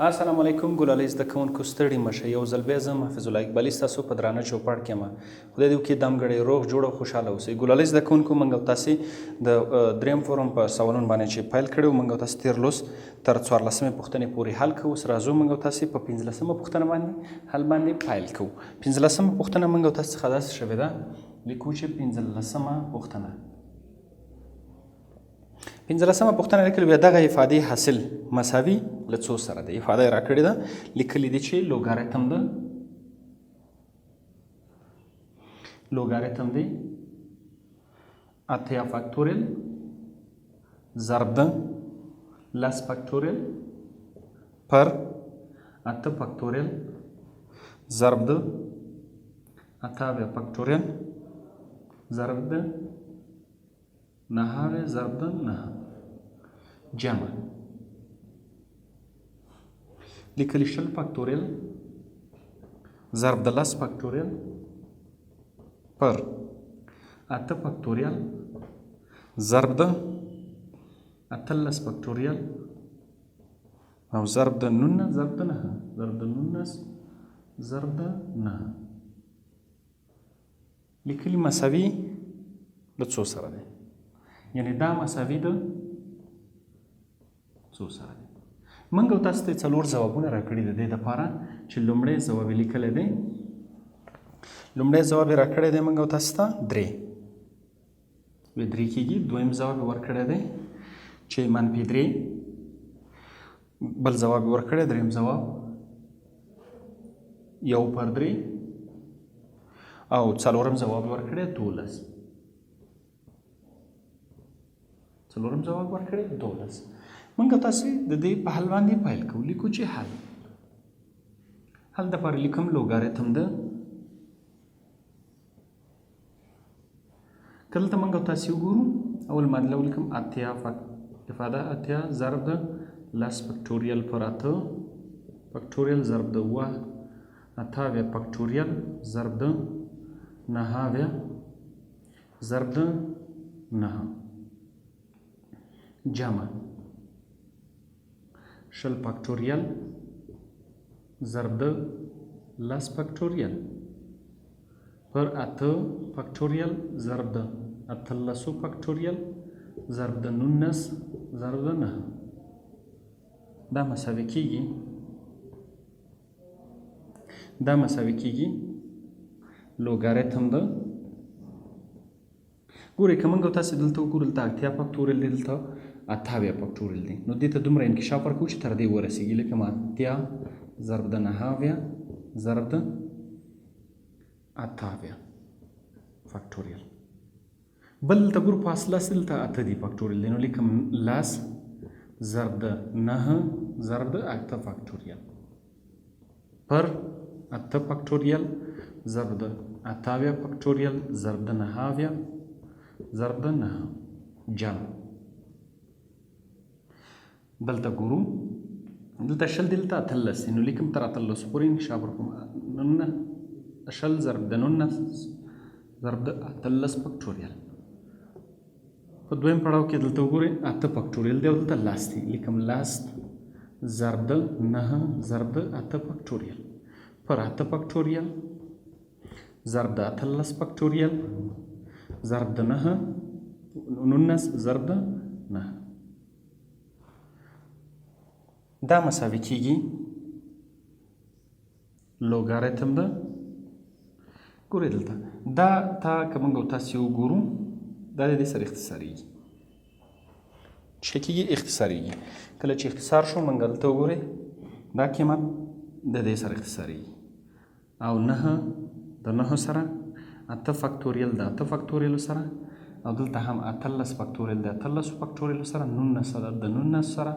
السلام علیکم ګلالۍ زده کوونکو ستړي مشه یو ځل بیا زه محفظ الله اقبالي ستاسو په درانه چوپړ کې یم. خدای دې وکړي دمګړی روغ جوړ او خوشحاله اوسئ. ګلالۍ زده کوونکو موږ او تاسې د دریم فورم په سوالونو باندې چې پیل کړی و، موږ او تاسې تېر لوست تر 14مې پوښتنې پورې حل کوو. اوس راځو موږ او تاسې په 15مه پوښتنه باندې حل باندې پیل کوو. 15مه پوښتنه موږ او تاسې څخه داسې شوې ده، لیکو چې 15مه پوښتنه 15مه پوښتنه لیکلې وي دغه افادې حاصل مساوي له څو سره ده. افاده یې راکړې ده، لیکلي دي چې لوګاریتم دی اتیا فاکتوریل ضرب ده لس فاکتوریل پر اته فاکتوریل ضرب ده اتاویا فاکتوریل ضرب ده نهاویا ضرب ده نهه جمع لیکلی شل فاکتوریل ضرب د لس فاکتوریل پر اته فاکتوریل ضرب د اتلس فاکتوریل او ضرب د 19 ضرب د 9 ضرب د 19 ضرب د 9 لیکلی مساوي له څو سره دی، یعنی دا مساوي د څو سره دی. موږ او تاسو ته څلور ځوابونه راکړي د دې دپاره چې لومړی ځواب یې لیکلی دی، لومړی ځواب یې راکړی دی موږ او تاسو ته 3 وی 3 کېږي. دویم ځواب یې ورکړی دی چې -3، بل ځواب یې ورکړی، دریم ځواب 1/3 او څلورم ځواب یې ورکړی 12. څلورم ځواب ورکړی 12. موږ تاسې د دې په حل باندې پیل کوو. لیکو چې حل دپاره لیکم لوګاریتم ده. که دلته موږ تاسې وګورو، اول معادله ولیکم اتیا افاده اتیا ضرب د لس فکټوریل پر اته فکټوریل ضرب د اوه اتاویا فکټوریل ضرب د نهاویا ضرب د نهه جمع شل فاکتوریل ضرب د لس فاکتوریل پر اته فاکتوریل ضرب د اتلسو فاکتوریل ضرب د 19 ضرب د 9 دا مساوي کېږي لوګاریتم د. ګورئ که موږ تاسې دلته وګورو، دلته اتیا فاکتوریل دی، دلته اتاویا فاکتوریل دی، نو دې ته دومره انکشاف ورکوو چې تر دې ورسېږي. لکه اتیا ضرب د نهاویا ضرب د اتاویا فاکتوریل. بل دلته ګورو فاصله دلته اته دی فاکتوریل دی، نو لیکم لس ضرب د نهه ضرب د اته فاکتوریل پر اته فاکتوریل ضرب د اتاویا فاکتوریل ضرب د نهاویا ضرب د نهه جمع. دلته ګورو، دلته شل دی، دلته اتلس دی، نو لیکم تر اتلسو پورې انکشاف ورکوم. شل ضرب د 19 ضرب د اتلس فکټوریل. په دویم پړاو کې دلته وګورئ اته فکټوریل دی او دلته لس دی، لیکم لس ضرب د نهه ضرب د اته فکټوریل پر اته فکټوریل ضرب د اتلس فکټوریل ضرب د 19 ضرب د 9 دا مساوي کېږي لوګاریتم ده. ګورئ دلته دا تا که موږ تاسې وګورو، دا د دې سره اختصاریږي. څه کېږي؟ اختصاریږي. کله چې اختصار شو موږ دلته وګورئ دا قیمت د دې سره اختصاریږي او 9 د 9 سره اته فاکتوریل د اته فاکتوریلو سره او دلته هم اتلس فاکتوریل د اتلسو فاکتوریلو سره 19 د 19 سره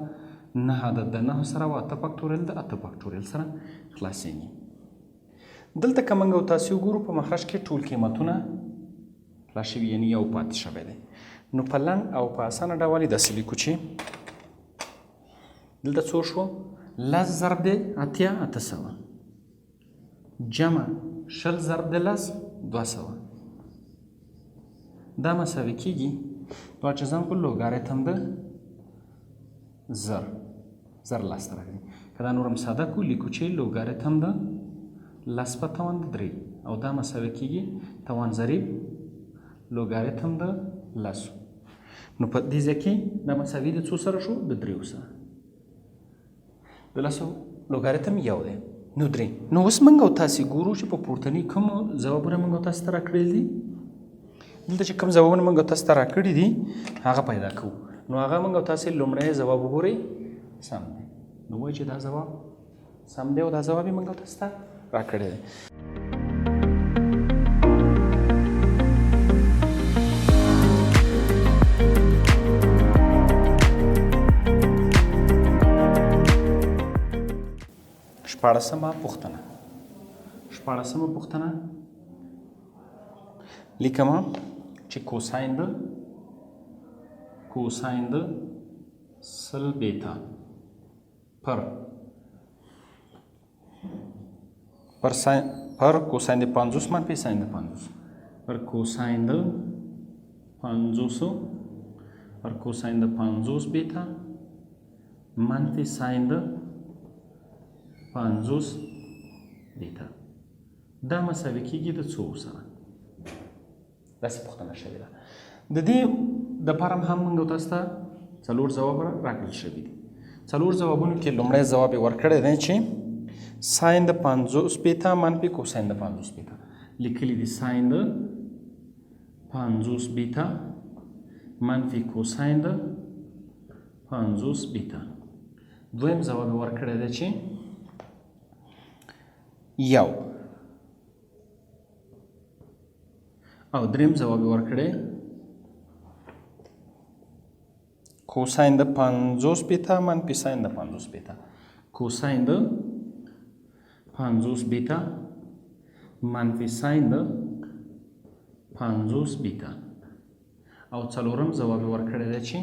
9 د 9 سره او اته فاکتوریل د اته فاکتوریل سره خلاصېږي. دلته که موږ تاسې وګورو په مخرج کې ټول قیمتونه خلاص شوي، یعنې یو پاتې شوی دی. نو په لنډ او په اسانه ډول یې داسې لیکو چې دلته څو شو؟ لس ضرب د اتیا 800 جمع شل ضرب د لس 200 دا مساوي کېږي دوه چې ځم په لوګاریتم د زر لاسته راغلي. که دا نور هم ساده کو لیکو چې لوګاریتم د لس په توان د درې او دا مساوي کېږي توان ضریب لوګاریتم د لسو. نو په دې ځای کې دا مساوي د څو سره شو؟ د دریو سره. د لسو لوګاریتم یو دی نو درې. نو اوس موږ او تاسې ګورو چې په پورتني کومو ځوابونه موږ او تاسو ته راکړي دي. دلته چې کوم ځوابونه موږ او تاسو ته راکړي دي هغه پیدا کوو. نو هغه موږ او تاسې لومړی ځواب وګورئ سم دی. نو وایي چې دا ځواب سم دی او دا ځواب یې موږ او تاسو ته راکړی دی. شپاړسمه پوښتنه لیکمه چې کوساین د سل بیتا پر کوساین د 50 منفي ساین د 50 پر کوساین د 50 بیتا منفي ساین د 50 بیتا دا مساوي کېږي د څو سره؟ داسې پوښتنه شوې ده. د دې دپاره هم موږ تاسو ته 4 ځواب راکړل شوي دي. 4 ځوابونو کې لومړی ځواب یې ورکړی دی چې ساین د 50 بیتا منفي کوساین د 50 بیتا. لیکلي دي ساین د 50 بیتا منفي کوساین د 50 بیتا. دویم ځواب یې ورکړی دی چې یو. او دریم ځواب یې ورکړی کوساین د 50 بیتا منفي ساین د 50 بیتا. کوساین د 50 بیتا منفي ساین د 50 بیتا. او څلورم ځواب یې ورکړی دی چې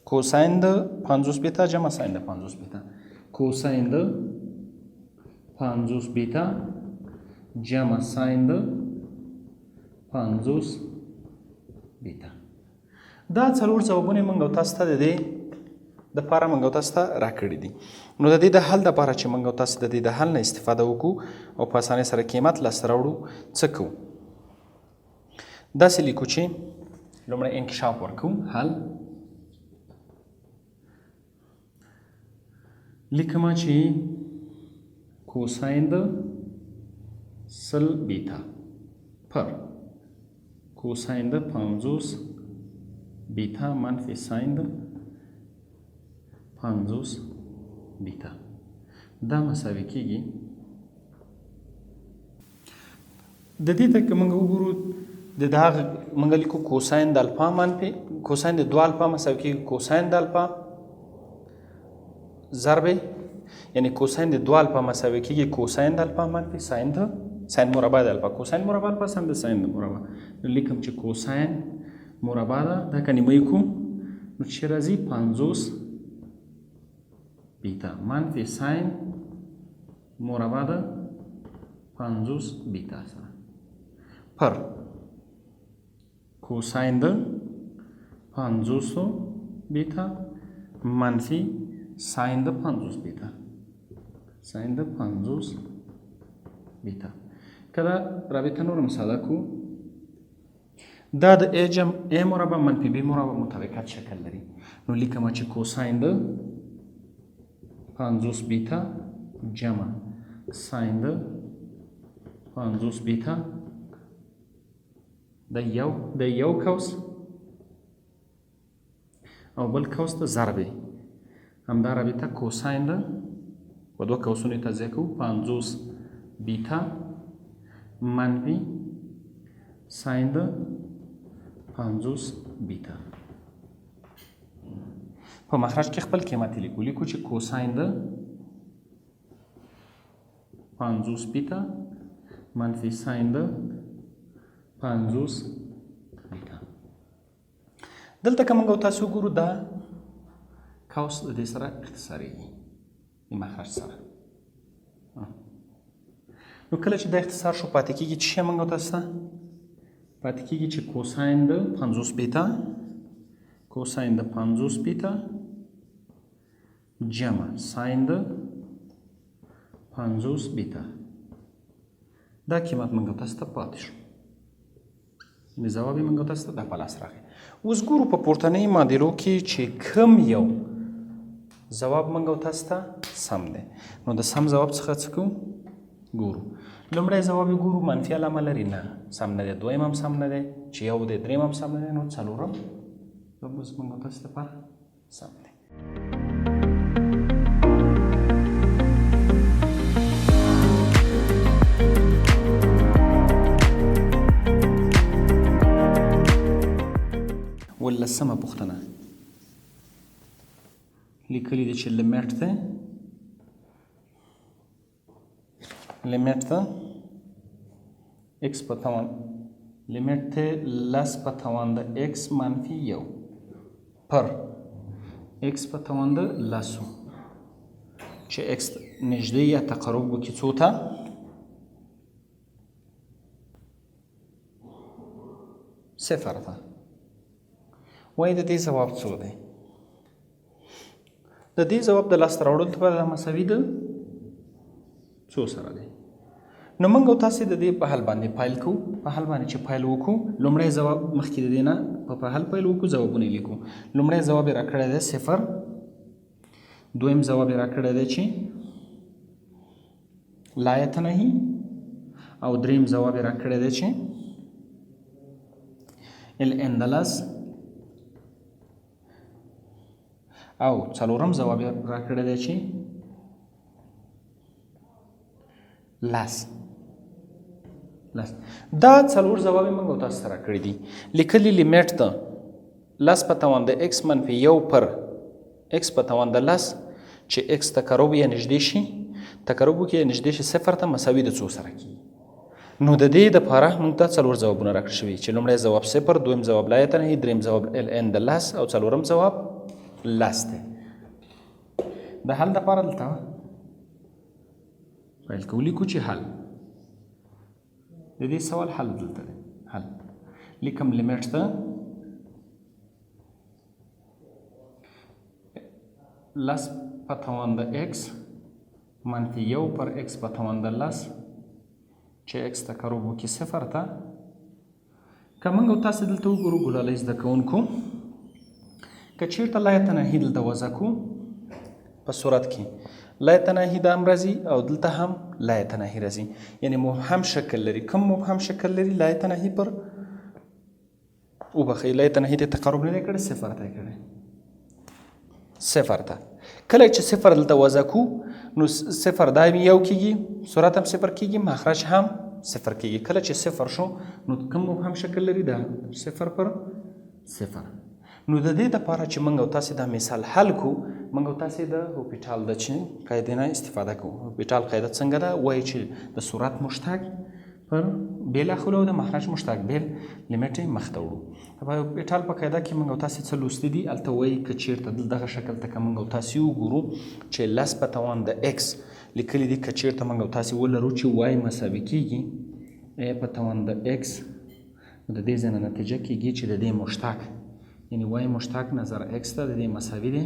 کوساین د 50 بیتا جمع ساین د 50 بیتا. کوساین د 50 بیتا جمع ساین د 50 بیتا. دا 4 ځوابونه موږ او تاسو ته د دې دپاره موږ او تاسو ته راکړي دي. نو د دې د حل دپاره چې موږ او تاسو د دې د حل نه استفاده وکړو او په اسانۍ سره قیمت لاسته راوړو څه کوو؟ داسې لیکو چې لومړی انکشاف ورکوو حل. لیکمه چې کوساین د 100 بیتا پر کوساین د 50 بیتا منفي ساین د 50 بیتا دا مساوي کېږي. د دې ته که موږ وګورو د هغه موږ لیکو کوساین د الفا منفي کوساین د 2 الفا مساوي کېږي کوساین د الفا ضربې یعنی کوساین د 2 الفا مساوي کېږي کوساین د الفا منفي ساین مربع د الفا. کوساین مربع الفا سم د ساین د مربع. نو لیکم چې کوساین مربع ده دا که نیمه کو نو چې راځي 50 بیتا منفي ساین مربع ده 50 بیتا سره پر کوساین د 50 بیتا منفي ساین د 50 بیتا ساین د 50 بیتا. که دا رابطه نورم ساده کو دا د ا مربع منفي ب مربع مطابقت شکل لري. نو لیکم چې کوساین د 50 بیتا جمع ساین د 50 بیتا د یو قوس او بل قوس ته ضرب دی. همدا رابطه کوساین د په دوه قوسونو ته ځای کوو 50 بیتا منفي ساین د 50 بیتا. په مخرج کې خپل قیمت لیکو چې کوساین د 50 بیتا منفي ساین د 50 بیتا. دلته که موږ تاسو وګورو دا قوس د دې سره اختصاریږي د مخرج سره. نو کله چې دا اختصار شو پاتې کېږي چې موږ تاسو ته پاتې کېږي چې کوساین د 50 بیتا کوساین د 50 بیتا جمع ساين د 50 بیتا. دا قیمت موږ تاسو ته پاتې شو. یعنې ځواب یې موږ تاسو ته دا په لاس راغی. اوس ګورو په پورتنۍ معادلو کې چې کوم یو ځواب موږ تاسو ته سم دی. نو د سم ځواب څخه څه کوو؟ ګورو. لومړی ځواب یې ګورو منفي علامه لري، نه سم نه دی. دویم هم سم نه دی، چې یو دی دریم هم سم نه دی. نو څلورم ځواب اوس موږ تاسو لپاره سم دی. ولسمه پوښتنه لیکلي دي چې لیمیټ ته x په توان لیمیټ ته لس په توان د x منفي یو پر x په توان د لسو چې x نږدې یا تقرب وکړي څو ته؟ صفر ته. وایي د دې ځواب څو دی؟ د دې ځواب د لاسته راوړلو لپاره دا مساوي د څو سره دی؟ نو موږ او تاسې د دې په حل باندې پیل کوو. په حل باندې چې پیل وکړو، لومړی ځواب مخکې د دې نه په حل پیل وکړو، ځوابونه یې لیکو. لومړی ځواب یې راکړی دی صفر، دویم ځواب یې راکړی دی چې لا یتنهي، او دریم ځواب یې راکړی دی چې ln د لس، او څلورم ځواب یې راکړی دی چې لس. دا څلور ځواب یې موږ او تاسو سره کړي دي. لیکلي لیمیټ ته لس په توان د x منفي یو پر x په توان د لس چې x تقرب یا نږدې شي، تقرب وکړي یا نږدې شي صفر ته، مساوي د څو سره کېږي. نو د دې دپاره موږ ته څلور ځوابونه راکړل شوي چې لومړی ځواب صفر، دویم ځواب لا یتنهي، دریم ځواب ln د لس، او څلورم ځواب لس دی. د حل دپاره دلته پیل کوو، لیکو چې حل د دې سوال حل دلته دی. حل لیکم لیمیټ ته لس په توان د x منفي یو پر x په توان د لس چې x تقرب وکړي صفر ته. که موږ او تاسې دلته وګورو ګلالۍ زده کوونکو، که چېرته لا یتنهي دلته وضع کړو په صورت کې لا یتنهي دا هم راځي او دلته هم لا یتنهي راځي، یعنې مبهم شکل لري. کوم مبهم شکل لري؟ لا یتنهي پر وبخښئ، لا یتنهي ته تقرب نه دی کړی، صفر ته یې کړی، صفر ته. کله چې صفر دلته وضع کړو نو صفر دا یو کېږي، صورت هم صفر کېږي، مخرج هم صفر کېږي. کله چې صفر شو نو کوم مبهم شکل لري؟ دا صفر پر صفر. نو د دې دپاره چې موږ او تاسې دا مثال حل کړو، موږ او تاسې د هوپیټال د قاعدې نه استفاده کوو. هوپیټال قاعده څنګه ده؟ وایي چې د صورت مشتق پر بیل اخلو او د مخرج مشتق بیل لیمیټ یې مخ ته وړو. په هوپیټال په قاعده کې موږ او تاسې څه لوستي دي؟ هلته وایي که چېرته دغه شکل ته که موږ او تاسې وګورو چې لس په توان د x لیکلي دي، که چېرته موږ او تاسې ولرو چې وای مساوي کېږي په توان د x، نو د دې ځای نه نتیجه کېږي چې د دې مشتق یعنی وای مشتق نظر x ته د دې مساوي دی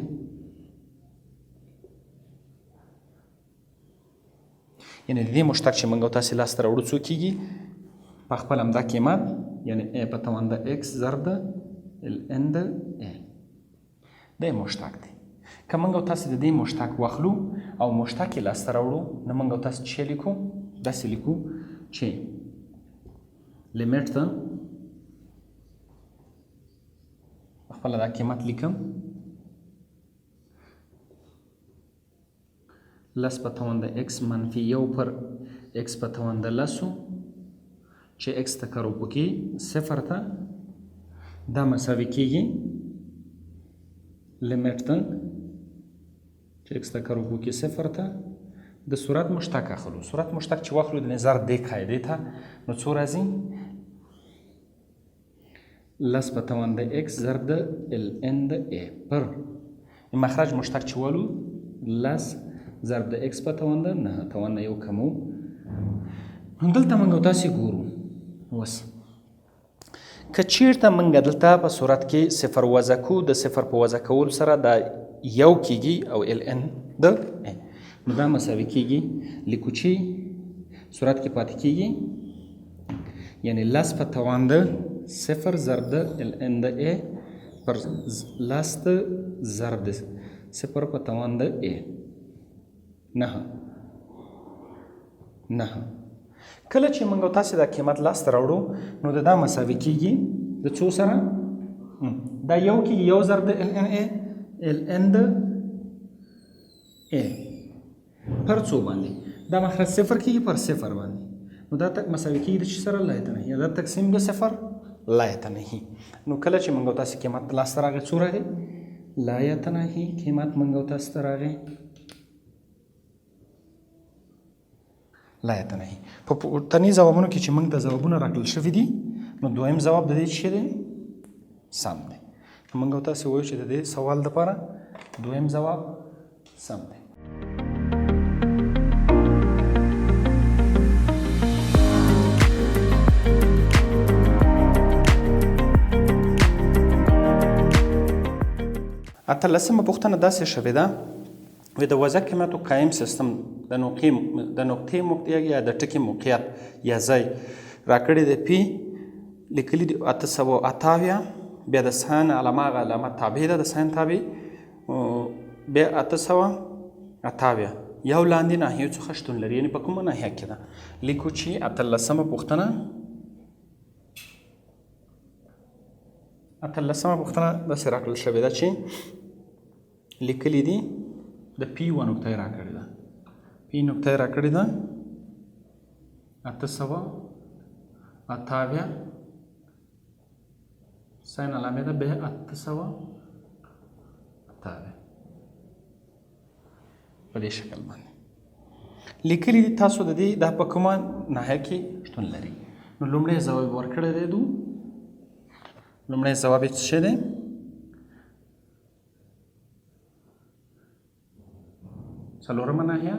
یعنی د دې مشتق چې موږ او تاسې لاسته راوړو څو کېږي؟ په خپل همدا قیمت، یعنی a په توان د x ضرب د ln د a دی مشتق دی. که موږ او تاسې د دې مشتق واخلو او مشتق یې لاسته راوړو، نو موږ او تاسې څه لیکو؟ داسې لیکو چې لیمیټ ته خپله دا قیمت لیکم لس په توان د x منفي یو پر x په توان د لسو چې x تقرب وکړي صفر ته، دا مساوي کېږي لیمیټ ته چې x تقرب وکړي صفر ته د صورت مشتق اخلو. صورت مشتق چې واخلو د نظر دې قاعدې ته، نو څو راځي؟ لس په توان د x ضرب د ln د a پر مخرج مشتق چې والو لس ضرب د x په توان د نه توان نه یو کمو. دلته موږ او تاسې ګورو اوس که چېرته موږ دلته په صورت کې صفر وضع کړو، د صفر په وضع کولو سره دا یو کیږي او ln د a. نو دا مساوي کیږي لیکو چې صورت کې پاتې کیږي یعنی لس په توان د 0 ضرب د ln د a پر لس د ضرب د 0 په توان د a. 9 کله چې موږ تاسو دا قیمت لاس ته راوړو نو دا مساوي کیږي د څو سره دا یو کیږي یو ضرب د ln د a پر څو باندې دا مخرج 0 کیږي پر 0 باندې نو دا تک مساوي کیږي د چی سره لا یتنهی دا تقسیم د 0 لا یتنهی. نو کله چې موږ تاسو قیمت لاس ته راغی څو راغی لا یتنهی قیمت موږ تاسو ته راغی لا یتنهی. په پورتني ځوابونو کې چې موږ ته ځوابونه راکړل شوي دي نو دویم ځواب د دې څه دی سم دی. موږ تاسو وایو چې د دې سوال لپاره دویم ځواب سم دی. اتلسمه پوښتنه داسې شوې ده د وضع قیمتو قایم سیستم د نقطې موقعیت یا د ټکي موقعیت یا ځای راکړی د پی لیکلي دي 828 بیا د ساین علامه هغه علامه تابع ده د ساین تابع بیا 828 یو لاندې ناحیو څخه شتون لري یعنې په کومه ناحیه کې ده لیکو چې اتلسمه پوښتنه داسې راکړل شوې ده چې لیکلي دي د پی و نقطه یې راکړې ده پی نقطه یې راکړې ده 828 ساین علامه ده به 828 په دې شکل باندې لیکلي دي تاسو د دې دا په کومه ناحیه کې شتون لري. نو لومړی ځواب ورکړی دی لومړی ځواب یې څه دی څلورمه ناحیه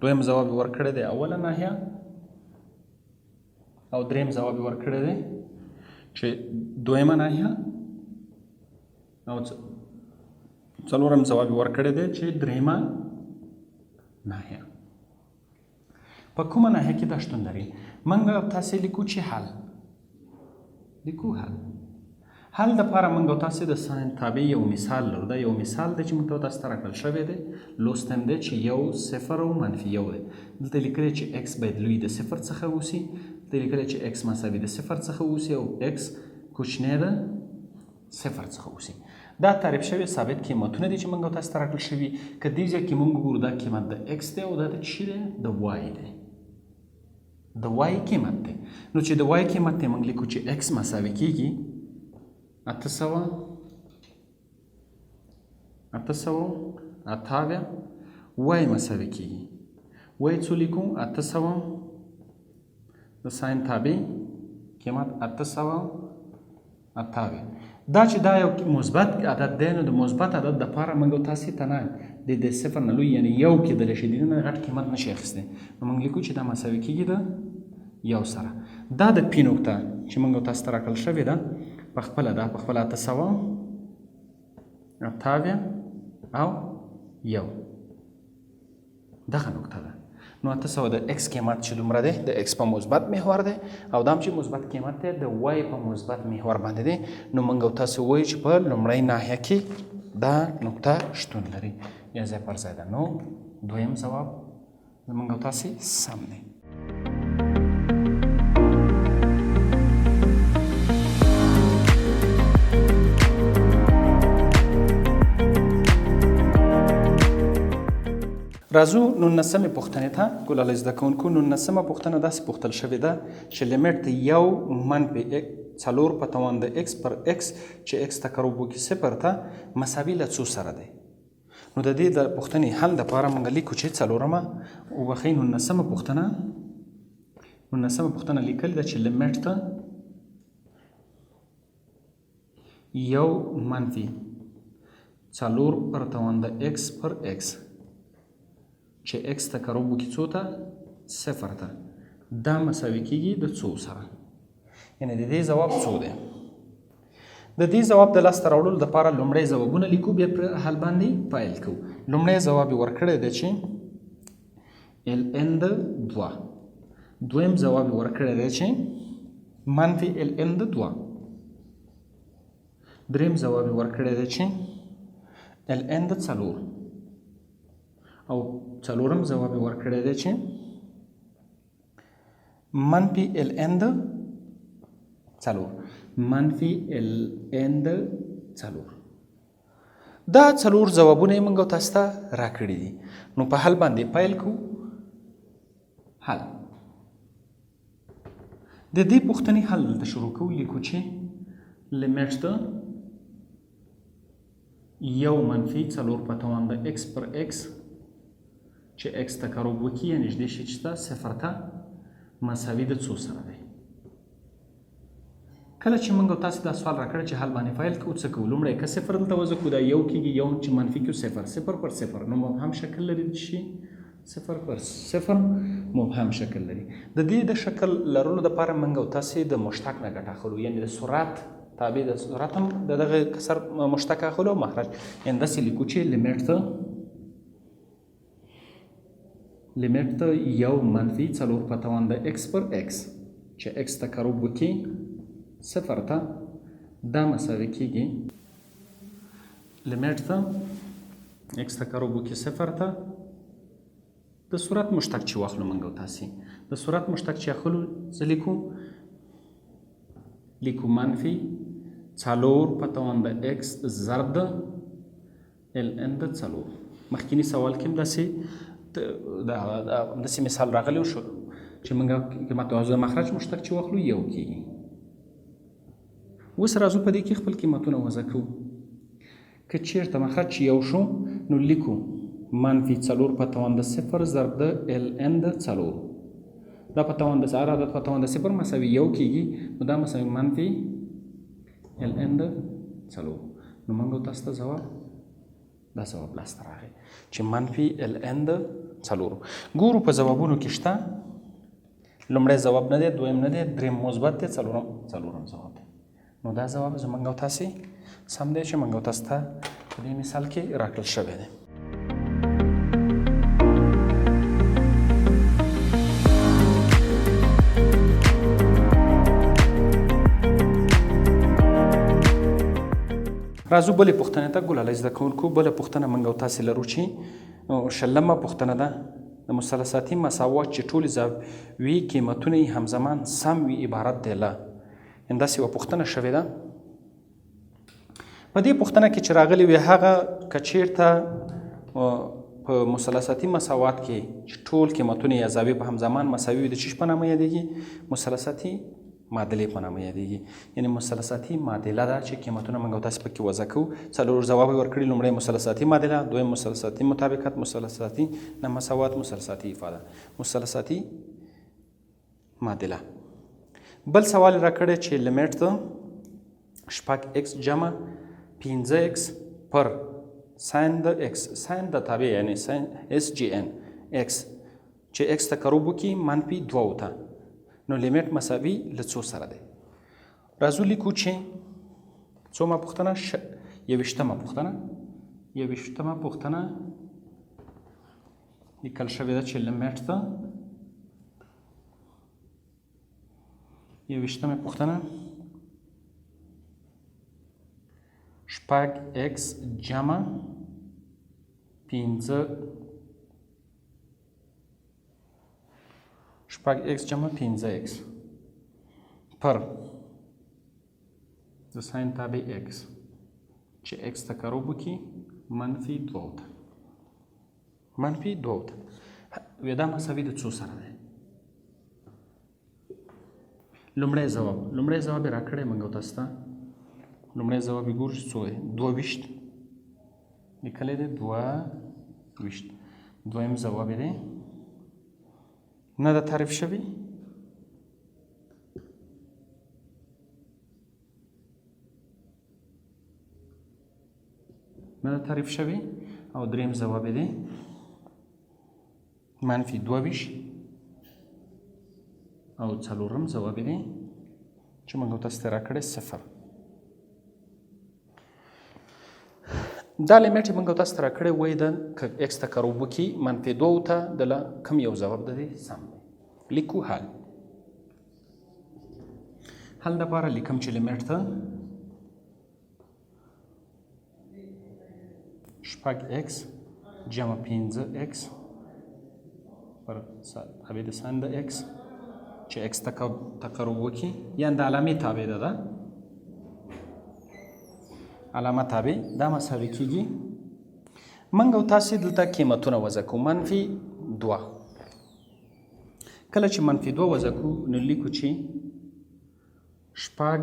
دویم ځواب یې ورکړی دی اوله ناحیه او دریم ځواب یې ورکړی دی چې دویمه ناحیه او څلورم ځواب یې ورکړی دی چې دریمه ناحیه. په کومه ناحیه کې دا شتون لري موږ تاسې لیکو چې حل دپاره موږ تاسې د ساین تابع یو مثال لرو دا یو مثال دی چې موږ تاسو ته راکړل شوی دی لوستم دی چې یو 0 او منفي یو دی دلته لیکلی چې x باید لوی د 0 څخه اوسي دلته لیکلی چې x مساوي د 0 څخه اوسي او x کوچنی د 0 څخه اوسي. دا تعریف شوي ثابت قیمتونه دي چې موږ تاسو ته راکړل شوي که دې ځای کې موږ وګورو دا قیمت د x دی او دا د څه دی د y دی د y قیمت دی. نو چې د y قیمت دی موږ لیکو چې x مساوي کیږي 828 y مساوي کیږي y څو لیکو 800 د ساین تابع قیمت 828 دا چې دا یو مثبت عدد دی نو د مثبت عدد دپاره موږ تاسې ته نه د 0 نه لوی یعنې یو کېدلی شي د دې نه غټ قیمت نشي اخیستی نو موږ لیکو چې دا مساوي کیږي د یو سره. دا د پی نقطه چې موږ تاسو ته راکړل شوې ده په خپله 828 او یو دغه نقطه ده. نو 800 د x قیمت چې دومره دی د x په مثبت محور دی او دا هم چې مثبت قیمت دی د y په مثبت محور باندې دی نو موږ تاسو وایو چې په لومړۍ ناحیه کې دا نقطه شتون لري یا ځای پر ځای ده. نو دویم ځواب موږ تاسو سم دی. راځو 19مې پوښتنې ته ګلالۍ زده کوونکو. 19مه پوښتنه داسې پوښتل شوې ده چې لیمټ د یو منفي 4 په توان د x پر x چې x تقرب وکړي 0 ته مساوي له څو سره دی. نو د دې د پوښتنې حل دپاره موږ لیکو چې څلورمه وبښئ 19مه پوښتنه لیکل ده چې لیمټ ته یو منفي 4 پر توان د x پر x چې x تقرب وکړي څو ته 0 ته دا مساوي کیږي د څو سره یعنې د دې ځواب څو دی. د دې ځواب د لاسته راوړلو دپاره لومړی ځوابونه لیکو بیا پر حل باندې پیل کوو. لومړی ځواب یې ورکړی دی چې LN د 2. دویم ځواب یې ورکړی دی چې منفي LN د 2. دریم ځواب یې ورکړی دی چې LN د 4. او څلورم ځواب یې ورکړی دی چې منفي LN د 4. منفي LN د 4. دا 4 ځوابونه یې موږ تاسو ته راکړي دي. نو په حل باندې پیل کوو. حل د دې پوښتنې حل دلته شروع کوو. لیکو چې لیمیټ د 1 منفي 4 په توان د x پر x چې x ته کروب وکړي یا نږدې شي چې ته 0 ته مساوي د 2 سره دی. کله چې موږ تاسو دا سوال راکړی چې حل باندې فایل کوو څه کوو؟ لومړی که 0 دلته وضع کوو دا 1 کېږي، 1 چې منفي کړو 0 پر 0 نو مبهم شکل لري شي 0 پر 0 مبهم شکل لري. د دې د شکل لرلو دپاره موږ تاسو د مشتق نه ګټه اخلو، یعنې د سرعت تابع د سرعت هم د دغه کسر مشتق اخلو او مخرج. یعنې داسې لیکو چې لیمیټ د 1 منفي 4 په توان د x پر x چې x ته کروب وکړي 0 ته دا مساوي کېږي لیمیټ د x ته کروب وکړي 0 ته د سرعت مشتق چې واخلو موږ تاسې د سرعت مشتق چې اخلو څه لیکو منفي 4 په توان د x ضرب د ln د 4. مخکینی سوال کې هم داسې مثال راغلی شو چې موږ قیمت او مخرج مشتق چې واخلو 1 کېږي. اوس راځو په دې کې خپل قیمتونه وضع کوو. که چیرته مخرج 1 شو نو لیکو منفي 4 په توان د 0 ضرب د ln د 4. دا په توان د 4 عدد په توان د 0 مساوي 1 کېږي نو دا مساوي منفي ln د 4. نو موږ تاسو ته دا ځواب لاسته راغی چې منفي ln د 4. ګورو په ځوابونو کې شته. لومړی ځواب نه دی، دویم نه دی، دریم مثبت دی، څلورم ځواب دی. نو دا ځواب زموږ او تاسې سم دی چې موږ او تاسو ته په دې مثال کې راکړل شوی دی. راځو بلې پوښتنې ته. ګلالی زده کوونکو بله پوښتنه موږ او تاسې لرو چې 20مه پوښتنه ده. د مثلثاتي مساوات چې ټولې زاویې قیمتونه یې همزمان سم وي عبارت دی له. همداسې یوه پوښتنه شوې ده. په دې پوښتنه کې چې راغلي وي هغه که چیرته په مثلثاتي مساوات کې چې ټول قیمتونه یا زاویې په همزمان مساوي وي د چی په نامه یادېږي؟ مثلثاتي معادلې په نامه یادېږي. یعنې مثلثاتي معادله ده چې قیمتونه موږ تاسو پکې وضع کوو. څلور ځواب یې ورکړي. لومړی مثلثاتي معادله، دویم مثلثاتي مطابقت، مثلثاتي مساوات، مثلثاتي افاده. مثلثاتي معادله. بل سوال راکړی چې لیمیټ د 6x جمع 15x پر ساین د x، ساین د تابع یعنې ساین SGN x چې x ته کروب وکړي منفي 2 ته نو لیمیټ مساوي له 2 سره دی. راځو لیکو چې څومره پوښتنه 21مه پوښتنه لیکل شوې ده چې لیمیټ د 21مه پوښتنه 6x جمع 15x پر د ساین تابع x چې x ته کروب وکړي منفي 2 ته دا مساوي د 2 سره دی. لومړی ځواب یې راکړی موږ تاسو ته. لومړی ځواب یې ګورو چې څو دی؟ 22 لیکلی دی 22. دویم ځواب یې دی نه ده تعریف شوی. او دریم ځواب یې دی منفي 22 او څلورم ځواب یې دی چې موږ تاسو ته راکړی 0. دا لیمیټ موږ تاسو ته راکړی وایي د ایکس تقرب وکړي منفي 2 ته دله کوم یو ځواب د دې سم دی. لیکو حل. حل دپاره لیکم چې لیمیټ ته شپږ ایکس جمع 5 ایکس پر تابع د ساین د ایکس چې ایکس تقرب وکړي یعنې د علامې تابع ده علامه تابع دا مساوي کېږي. موږ او تاسې دلته قیمتونه وضع کوو. منفي 2 کله چې منفي 2 وضع کوو نو لیکو چې شپږ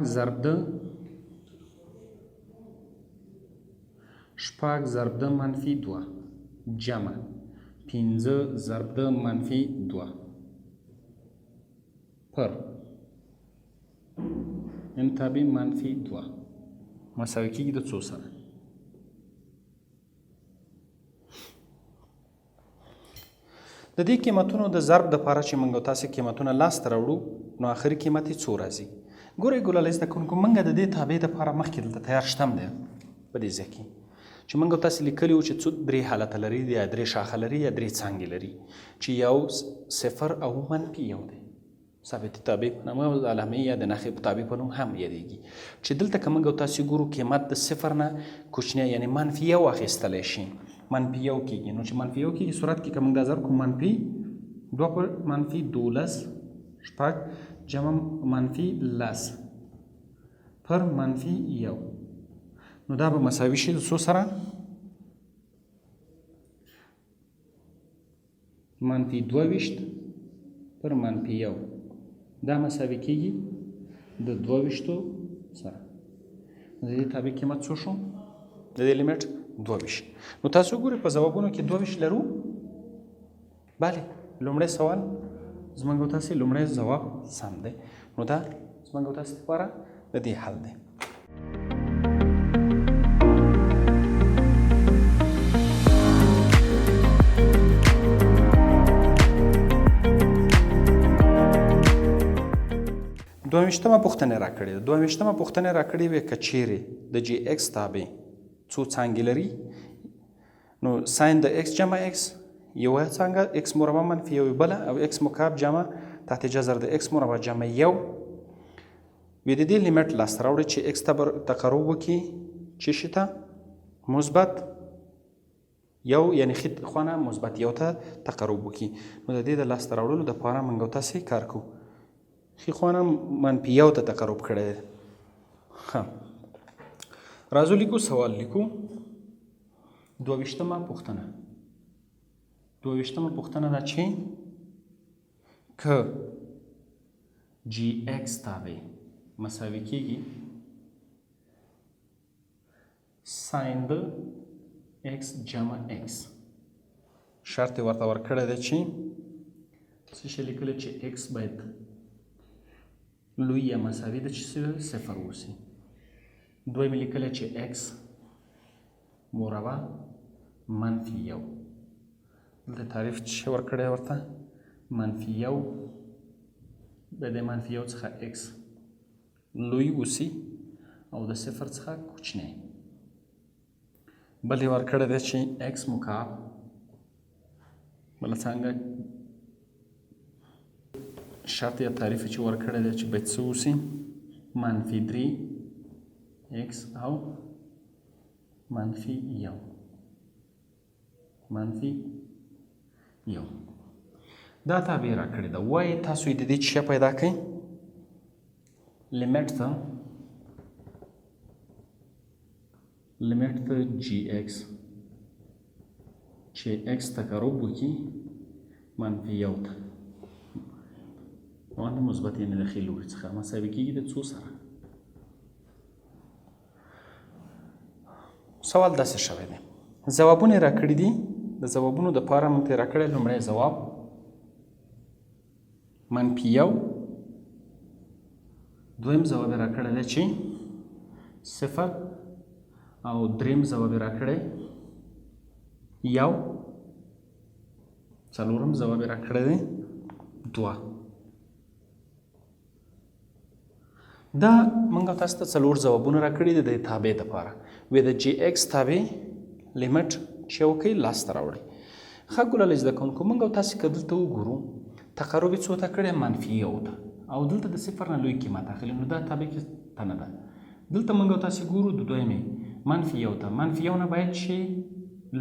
ضرب د منفي 2 جمع 5 ضرب د منفي 2 پر ان تابع منفي 2 مساوي کېږي د څو سره. د دې قیمتونو د ضرب دپاره چې موږ تاسې قیمتونه لاسته راوړو نو آخري قیمت یې څو راځي. ګورئ ګلالۍ زده کوونکو موږ د دې تابع دپاره مخکې دلته تیار شته دی په دې ځای کې چې موږ تاسې لیکلي وو چې څو 3 حالته لري یا 3 شاخه لري یا 3 څانګې لري چې یو 0 او منفي 1 دی. ثابت تابع په نامه او علامې یا د نښې تابع په نوم هم یادېږي چې دلته که موږ تاسې ګورو قیمت د 0 نه کوچنی یعنې منفي 1 اخیستلی شي. منفي 1 کېږي نو چې منفي 1 کېږي صورت کې که موږ دا ضرب کړو منفي 2 پر منفي 12 شپږ جمع منفي 10 پر منفي 1 نو دا به مساوي شي د څو سره منفي 22 پر منفي 1 دا مساوي کېږي د 22 سره. د دې تابع قیمت څو شو؟ د دې لیمیټ 22. نو تاسو ګورئ په ځوابونو کې 22 لرو. بله لومړی سوال زموږ او تاسې لومړی ځواب سم دی. نو دا زموږ او تاسې لپاره د دې حل دی. دوهمشتمه پوښتنه راکړې ده. دوهمشتمه پوښتنه راکړې وې که چیرې د جی ایکس تابع څو څانګې لري نو ساین د ایکس جمع ایکس یوه څانګه ایکس مربع منفي یوه بله او ایکس مکعب جمع تحت جذر د ایکس مربع جمع 1 وې د دې لیمیټ لاسته راوړئ چې ایکس تقرب وکړي چې شي ته مثبت 1 یعنې ښي خوا نه مثبت 1 ته تقرب وکړي. نو د دې د لاسته راوړلو دپاره موږ او تاسې کار کوو. ښي خوا نه منفي 1 ته تقرب کړی دی. ښه راځو لیکو سوال لیکو. دوهویشتمه پوښتنه دا چې که جی ایکس تابع مساوي کېږي ساین د ایکس جمع ایکس شرط یې ورته ورکړی دی چې څه شی لیکلی چې ایکس باید لوی یا مساوي د چې 0 اوسي. دویم لیکلی چې ایکس مربع منفي 1 دلته تعریف چې ورکړی ورته منفي 1 د دې منفي 1 څخه ایکس لوی اوسي او د 0 څخه کوچنی. بل یې ورکړی دی چې ایکس مکعب بله څانګه شرط یا تعریف چې ورکړی دی چې باید څه اوسي منفي 3 ایکس او منفي 1 دا تابع راکړې ده. وایي تاسو یې د دې څه پیدا کړئ لیمیټ ته جی ایکس چې ایکس تقرب وکړي منفي 1 ته او مثبت یعنې د ښي لوري څخه مساوي کېږي د څو سره. سوال داسې شوی دی. ځوابونه یې راکړي دي. د ځوابونو دپاره موږ ته یې راکړی لومړی ځواب منفي 1 دویم ځواب یې راکړی دی چې 0 او دریم ځواب یې راکړی 1 څلورم ځواب یې راکړی دی 2. دا موږ تاسو ته څلور ځوابونه راکړي دي د تابع دپاره. وې د جی ایکس تابع لیمټ چې یو کوي لاسته راوړي. ښه ګلالۍ زده کوونکو موږ او تاسې که دلته وګورو تقرب یې څو ته کړی منفي 1 ته او دلته د صفر نه لوی قیمت اخلي نو دا تابع ته نه ده. دلته موږ او تاسې ګورو د دویمې منفي 1 ته منفي 1 نه باید چې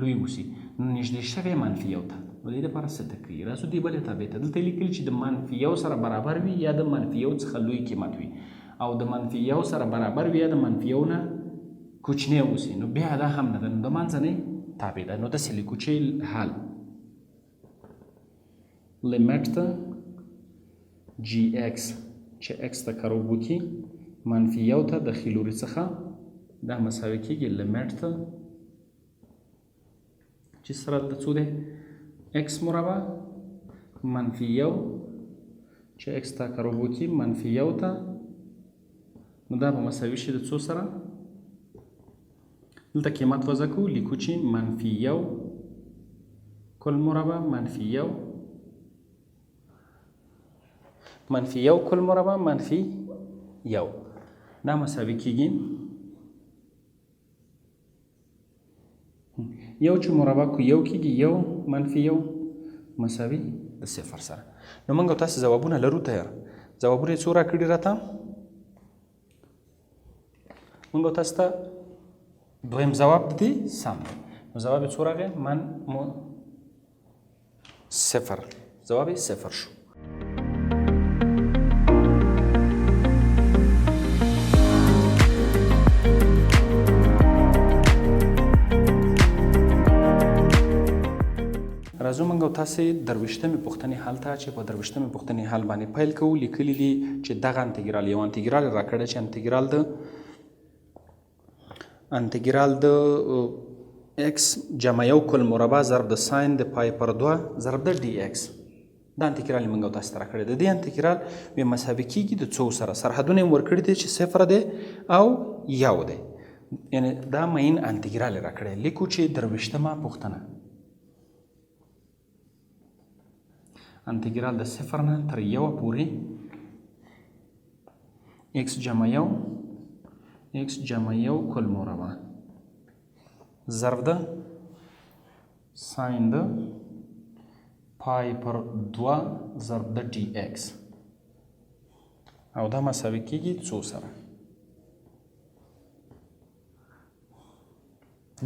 لوی وسي نو نږدې شوی منفي 1 ته نو دې دپاره څه ته کوي راځو دې بلې تابع ته دلته لیکلي چې د منفي 1 سره برابر وي یا د منفي 1 څخه لوی قیمت وي او د منفي 1 سره برابر وي یا د منفي 1 نه کوچنی اوسي نو بیا دا هم نه ده نو د منځنۍ تابع ده. نو داسې لیکو چې حل لیمټ ته جی ایکس چې ایکس ته کروب وکړي منفي 1 ته د ښي لوري څخه دا مساوي کېږي لیمټ ته چې سره د څو دی ایکس مربع منفي 1 چې ایکس ته کروب وکړي منفي 1 ته نو دا به مساوي شي د څو سره دلته قیمت وضع کوو لیکو چې منفي 1 کل مربع منفي 1 منفي 1 کل مربع منفي 1 دا مساوي کېږي یو چې مربع کو یو کېږي یو منفي 1 مساوي د صفر سره. نو موږ تاسې ځوابونه لرو تیار ځوابونه یې څو راکړي راته موږ تاسو ته دویم ځواب د دې سم دی نو ځواب یې څو راغی صفر ځواب یې صفر شو. راځو موږ او تاسې درویشتمې پوښتنې حل ته چې په درویشتمې پوښتنې حل باندې پیل کوو. لیکلي دي چې دغه انتګرال یو انتګرال یې راکړی چې انتګرال د ایکس جمع 1 کل مربع ضرب د ساین د پای پر 2 ضرب د ډي ایکس دا انتګرال یې موږ او تاسې ته راکړی د دې انتګرال بیا مساوي کېږي د څو سره سرحدونه یې ورکړي دي چې صفر دی او یو دی یعنې دا مین انتګرال یې راکړی. لیکو چې درویشتمه پوښتنه انتګرال د صفر نه تر 1 پورې ایکس جمع 1 کل مربع ضرب د ساین د پای پر 2 ضرب د ډي ایکس او دا مساوي کېږي څو سره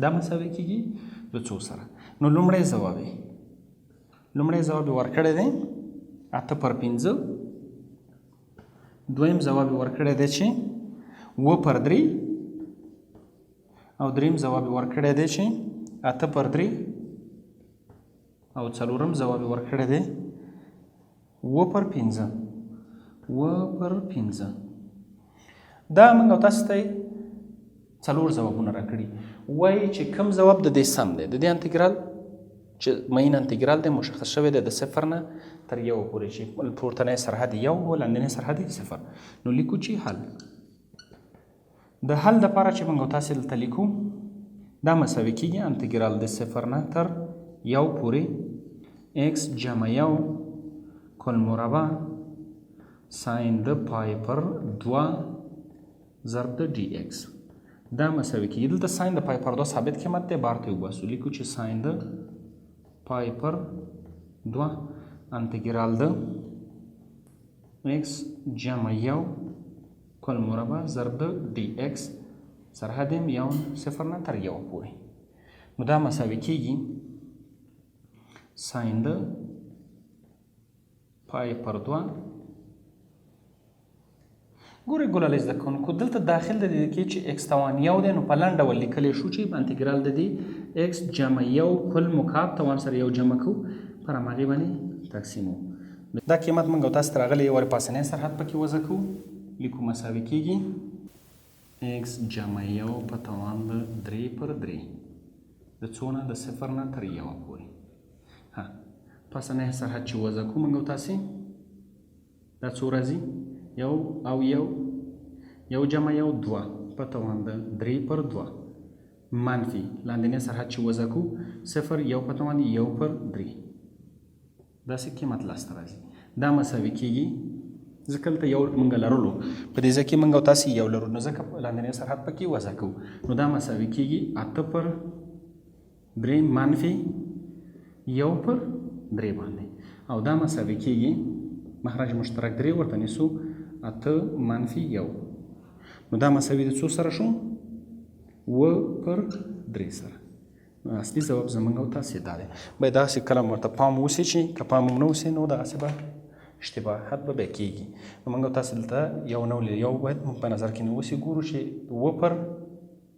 دا مساوي کېږي د څو سره. نو لومړی ځواب یې ورکړی دی 8 پر 5 دویم ځواب یې ورکړی دی چې 9 پر 3 او دریم ځواب یې ورکړی دی چې 8 پر 3 او څلورم ځواب یې ورکړی دی 9 پر 5 دا موږ او تاسو ته څلور ځوابونه راکړي وایي چې کوم ځواب د دې سم دی د دې انتګرال چې مین انتګرال دی مشخص شوی دی د صفر نه تر 1 پورې چې پورتنی سرحد 1 او لاندنی سرحد 0 نو لیکو چې حل د حل دپاره چې موږ تاسې دلته لیکو دا مساوي کېږي انتګرال د صفر نه تر 1 پورې ایکس جمع 1 کل مربع ساین د پای پر 2 ضرب د ډي ایکس دا مساوي کېږي دلته ساین د پای پر 2 ثابت قیمت دی بار ته وباسو لیکو چې ساین د پای پر 2 انتګرال د ایکس جمع 1 کل مربع ضرب د ډي ایکس سرحد یې 0 نه تر 1 پورې نو دا مساوي کېږي ساین د پای پر 2 ګورئ ګلالۍ زده کوونکو دلته داخل د دې کې چې ایکس توان 1 دی نو په لنډ ډول لیکلی شو چې انتګرال د دې ایکس جمع 1 کل مکعب توان سره یو جمع کوو پر هماغې باندې تقسیمو دا قیمت موږ او تاسو ته راغلی ور پاسنی سرحد پکې وضع کوو لیکو مساوي کېږي ایکس جمع 1 په توان د 3 پر 3 د څونه د 0 نه تر 1 پورې پاسنی سرحد چې وضع کوو موږ او تاسې دا څو راځي یو او یو جمع 1 2 په توان د 3 پر 2 منفي لاندنی سرحد چې وضع کوو 0 1 په توان 1 پر 3 داسې قیمت لاسته راځي دا مساوي کېږي ځکه دلته یو موږ لرلو په دې ځای کې موږ او تاسې یو لرو نو ځکه لاندنی سرحد پکې وضع کوو نو دا مساوي کېږي 8 پر درې منفي یو پر درې باندې او دا مساوي کېږي مخرج مشترک درې ورته نیسو 8 منفي یو نو دا مساوي د څو سره شو 7 پر 3 سره نو اصلي ځواب زموږ او تاسې دا دی باید داسې کله ورته پام وسي چې که پام هم نه وسي نو دغسې به اشتباهات به بیا کېږي نو موږ او تاسې دلته یو نه ولې یو باید موږ په نظر کې نیوسي ګورو چې 7 پر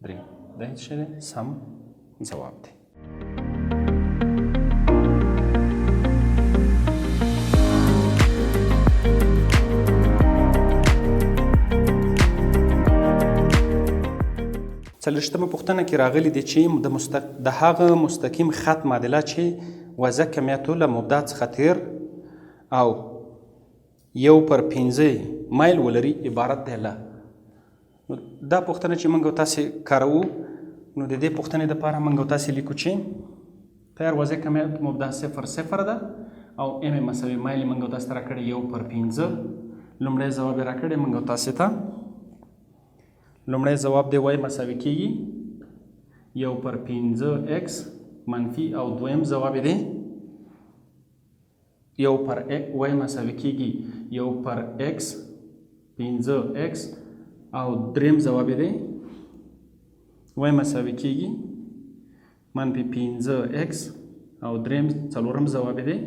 3 دا څه دی سم ځواب دی څلوېښتمه پوښتنه کې راغلي دي چې د هغه مستقیم خط معادله چې وضع کمیتو له مبدا څخه تیر او 1/5 مایل ولري عبارت دی له نو دا پوښتنه چې موږ تاسې کاروو نو د دې پوښتنې دپاره موږ تاسې لیکو چې تیار وضع کمیت مبدا 0 ده او ام مساوي مایل موږ تاسې ته راکړی 1/5 لومړی ځواب یې راکړی موږ تاسې ته لومړی ځواب دی وای مساوي کېږي 1/5 x منفي او دویم ځواب دی 1 وای مساوي کېږي 1/x 5x او دریم ځواب دی وای مساوي کېږي منفي 5x او دریم څلورم ځواب دی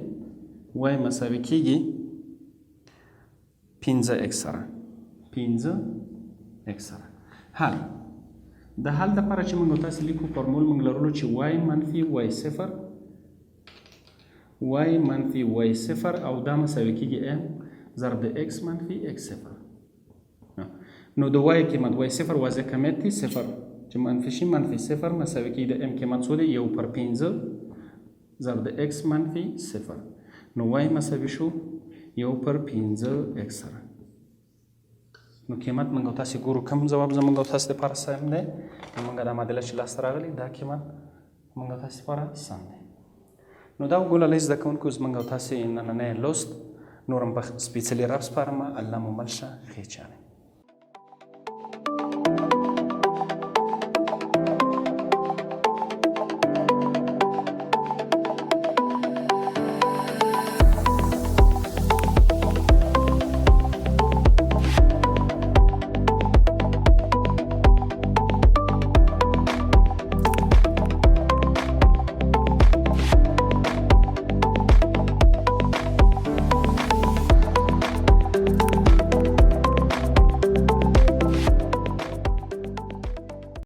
وای مساوي کېږي 5x سره 5x سره حل د حل دپاره چې موږ تاسې لیکو فورمول موږ لرلو چې y منفي y صفر y منفي y صفر او دا مساوي کېږي m ضرب د x منفي x صفر نو د y قیمت y صفر واضح کمیت دی صفر چې منفي شي منفي صفر مساوي کېږي د m قیمت څو دی 1/5 ضرب د x منفي صفر نو y مساوي شو 1/5 x سره نو قیمت موږ تاسې ګورو کوم ځواب زموږ او تاسې دپاره سم دی نو موږ دا معادله چې لاسته راغلي دا قیمت موږ تاسې دپاره سم دی نو دا وګوره زده کوونکو زموږ او تاسې نننی لوست نور هم په سپېڅلي رب سپارم الله مو مل شه ښې چانې